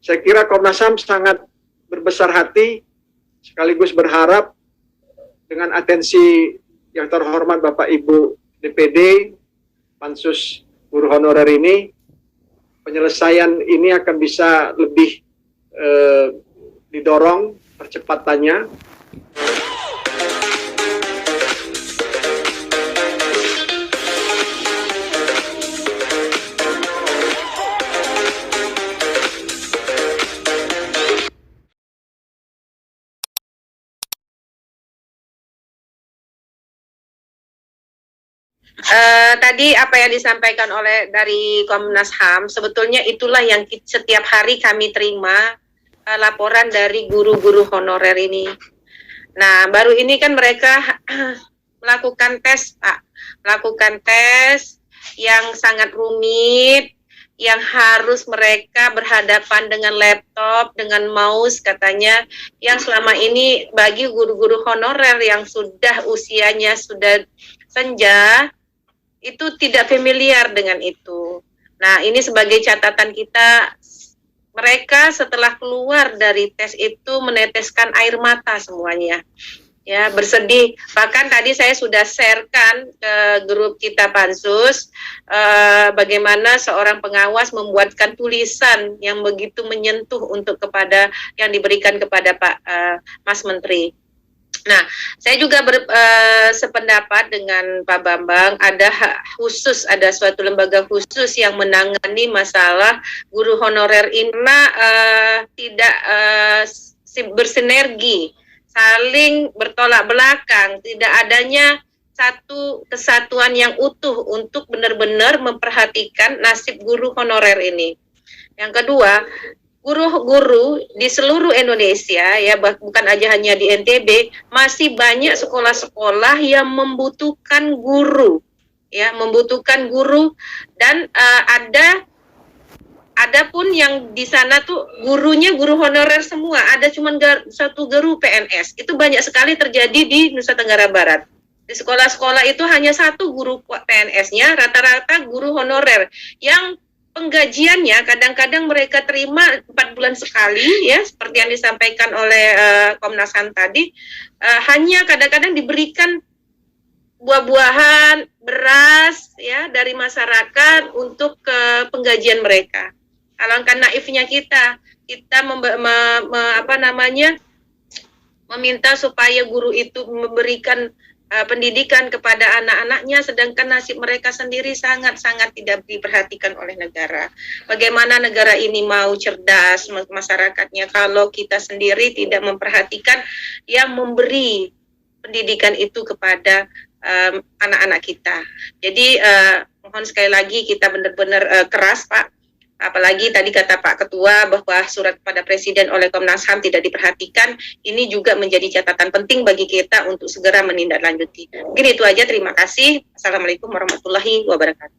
Saya kira Komnas HAM sangat berbesar hati sekaligus berharap dengan atensi yang terhormat Bapak Ibu DPD Pansus Guru Honorer ini, penyelesaian ini akan bisa lebih didorong percepatannya. Tadi apa yang disampaikan oleh dari Komnas HAM, sebetulnya itulah yang setiap hari kami terima laporan dari guru-guru honorer ini. Nah, baru ini kan mereka melakukan tes, Pak. Melakukan tes yang sangat rumit, yang harus mereka berhadapan dengan laptop, dengan mouse katanya, yang selama ini bagi guru-guru honorer yang sudah usianya sudah senja, itu tidak familiar dengan itu. Nah, ini sebagai catatan kita, mereka setelah keluar dari tes itu meneteskan air mata semuanya. Ya, bersedih. Bahkan tadi saya sudah sharekan ke grup kita Pansus bagaimana seorang pengawas membuatkan tulisan yang begitu menyentuh untuk kepada yang diberikan kepada Pak Mas Menteri. Nah, saya juga sependapat dengan Pak Bambang, ada suatu lembaga khusus yang menangani masalah guru honorer ini tidak bersinergi, saling bertolak belakang, tidak adanya satu kesatuan yang utuh untuk benar-benar memperhatikan nasib guru honorer ini. Yang kedua, guru-guru di seluruh Indonesia, ya bukan aja hanya di NTB, masih banyak sekolah-sekolah yang membutuhkan guru, ya membutuhkan guru, dan ada pun yang di sana tuh gurunya guru honorer semua, ada cuma satu guru PNS. Itu banyak sekali terjadi di Nusa Tenggara Barat. Di sekolah-sekolah itu hanya satu guru PNS-nya, rata-rata guru honorer yang penggajiannya kadang-kadang mereka terima 4 bulan sekali, ya seperti yang disampaikan oleh Komnas HAM tadi, hanya kadang-kadang diberikan buah-buahan, beras, ya dari masyarakat untuk penggajian mereka. Alangkah naifnya kita meminta supaya guru itu memberikan pendidikan kepada anak-anaknya, sedangkan nasib mereka sendiri sangat-sangat tidak diperhatikan oleh negara. Bagaimana negara ini mau cerdas masyarakatnya kalau kita sendiri tidak memperhatikan yang memberi pendidikan itu kepada anak-anak kita. Jadi mohon sekali lagi kita benar-benar keras, Pak. Apalagi tadi kata Pak Ketua bahwa surat kepada Presiden oleh Komnas HAM tidak diperhatikan, ini juga menjadi catatan penting bagi kita untuk segera menindaklanjuti. Mungkin itu aja, terima kasih. Assalamualaikum warahmatullahi wabarakatuh.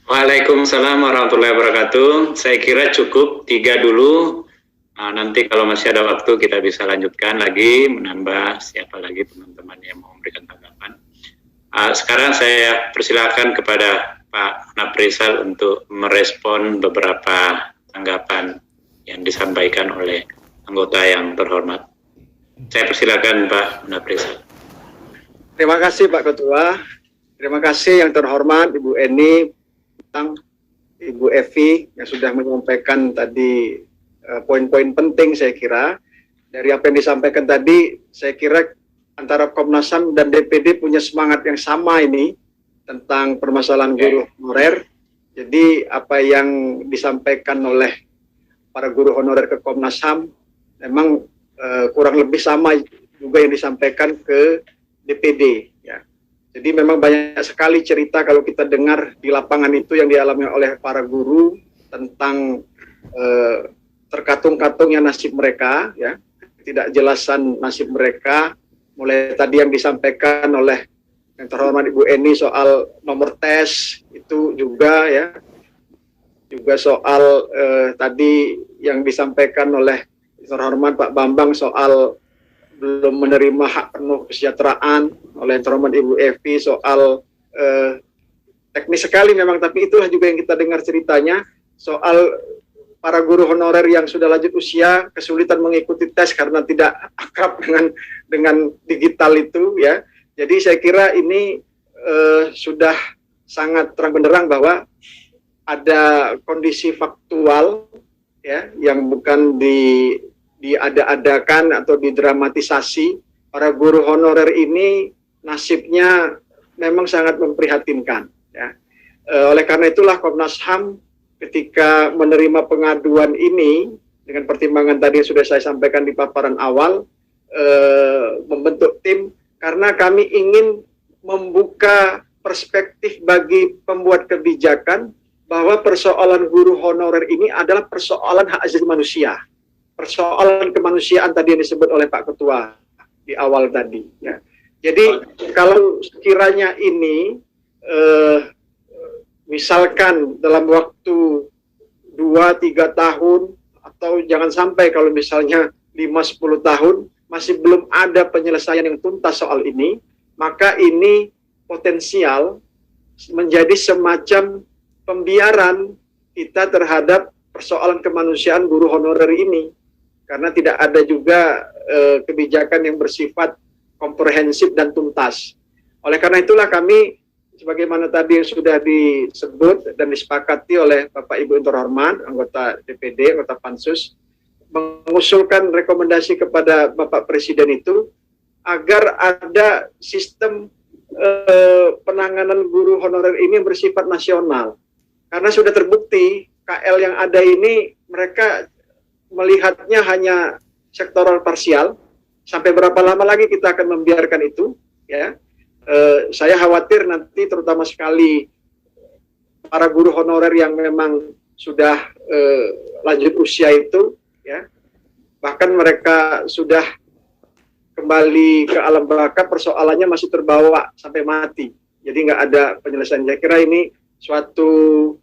Waalaikumsalam warahmatullahi wabarakatuh. Saya kira cukup 3 dulu. Nanti kalau masih ada waktu kita bisa lanjutkan lagi, menambah siapa lagi teman-teman yang mau memberikan tanggapan. Sekarang saya persilakan kepada Pak Naprisal untuk merespon beberapa tanggapan yang disampaikan oleh anggota yang terhormat. Saya persilakan Pak Naprisal. Terima kasih Pak Ketua. Terima kasih yang terhormat Ibu Eni, Ibu Evi yang sudah menyampaikan tadi poin-poin penting. Saya kira dari apa yang disampaikan tadi, saya kira antara Komnas HAM dan DPD punya semangat yang sama ini tentang permasalahan guru honorer. Jadi apa yang disampaikan oleh para guru honorer ke Komnas HAM memang kurang lebih sama juga yang disampaikan ke DPD, ya. Jadi memang banyak sekali cerita kalau kita dengar di lapangan itu yang dialami oleh para guru tentang terkatung-katungnya nasib mereka, ya, ketidakjelasan nasib mereka, mulai tadi yang disampaikan oleh yang terhormat Ibu Eni soal nomor tes itu juga, ya, juga soal tadi yang disampaikan oleh terhormat Pak Bambang soal belum menerima hak penuh kesejahteraan, oleh yang terhormat Ibu Evi soal teknis sekali memang, tapi itulah juga yang kita dengar ceritanya soal para guru honorer yang sudah lanjut usia kesulitan mengikuti tes karena tidak akrab dengan digital itu ya. Jadi saya kira ini sudah sangat terang benderang bahwa ada kondisi faktual ya yang bukan diada-adakan atau didramatisasi. Para guru honorer ini nasibnya memang sangat memprihatinkan ya. Oleh karena itulah Komnas HAM ketika menerima pengaduan ini dengan pertimbangan tadi yang sudah saya sampaikan di paparan awal, membentuk tim karena kami ingin membuka perspektif bagi pembuat kebijakan bahwa persoalan guru honorer ini adalah persoalan hak asasi manusia, persoalan kemanusiaan tadi yang disebut oleh Pak Ketua di awal tadi ya. Jadi kalau sekiranya ini misalkan dalam waktu 2-3 tahun atau jangan sampai kalau misalnya 5-10 tahun masih belum ada penyelesaian yang tuntas soal ini, maka ini potensial menjadi semacam pembiaran kita terhadap persoalan kemanusiaan guru honorer ini karena tidak ada juga kebijakan yang bersifat komprehensif dan tuntas. Oleh karena itulah kami sebagaimana tadi yang sudah disebut dan disepakati oleh Bapak Ibu yang terhormat, anggota DPD, anggota Pansus, mengusulkan rekomendasi kepada Bapak Presiden itu agar ada sistem penanganan guru honorer ini yang bersifat nasional. Karena sudah terbukti KL yang ada ini mereka melihatnya hanya sektoral parsial. Sampai berapa lama lagi kita akan membiarkan itu? Ya, saya khawatir nanti terutama sekali para guru honorer yang memang sudah lanjut usia itu, ya, bahkan mereka sudah kembali ke alam baka, persoalannya masih terbawa sampai mati. Jadi nggak ada penyelesaian. Saya kira ini suatu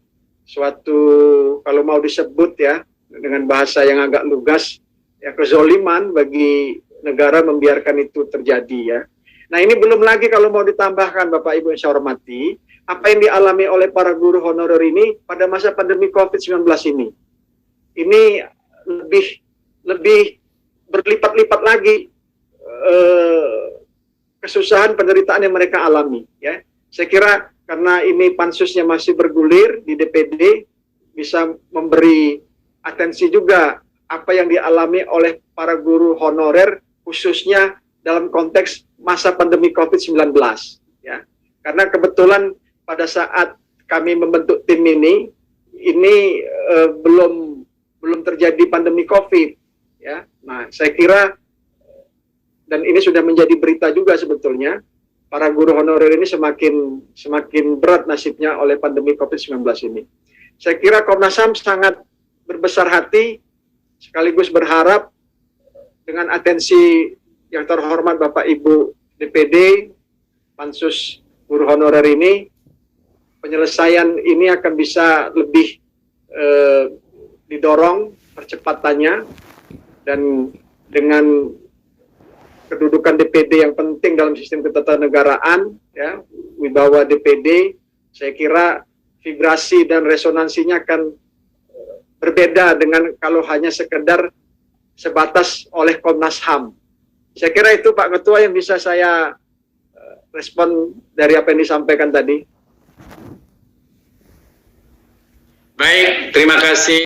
kalau mau disebut ya dengan bahasa yang agak lugas, ya kezoliman bagi negara membiarkan itu terjadi ya. Nah ini belum lagi kalau mau ditambahkan Bapak Ibu yang saya hormati, apa yang dialami oleh para guru honorer ini pada masa pandemi COVID-19 ini. Ini lebih berlipat-lipat lagi kesusahan penderitaan yang mereka alami ya. Saya kira karena ini pansusnya masih bergulir di DPD bisa memberi atensi juga apa yang dialami oleh para guru honorer khususnya dalam konteks masa pandemi COVID-19 ya. Karena kebetulan pada saat kami membentuk tim ini belum terjadi pandemi COVID ya. Nah, saya kira dan ini sudah menjadi berita juga sebetulnya para guru honorer ini semakin berat nasibnya oleh pandemi COVID-19 ini. Saya kira Komnas HAM sangat berbesar hati sekaligus berharap dengan atensi yang terhormat Bapak Ibu DPD, Pansus Guru Honorer ini, penyelesaian ini akan bisa lebih didorong percepatannya dan dengan kedudukan DPD yang penting dalam sistem ketatanegaraan, ya, wibawa DPD, saya kira vibrasi dan resonansinya akan berbeda dengan kalau hanya sekedar sebatas oleh Komnas HAM. Saya kira itu Pak Ketua yang bisa saya respon dari apa yang disampaikan tadi. Baik, terima kasih.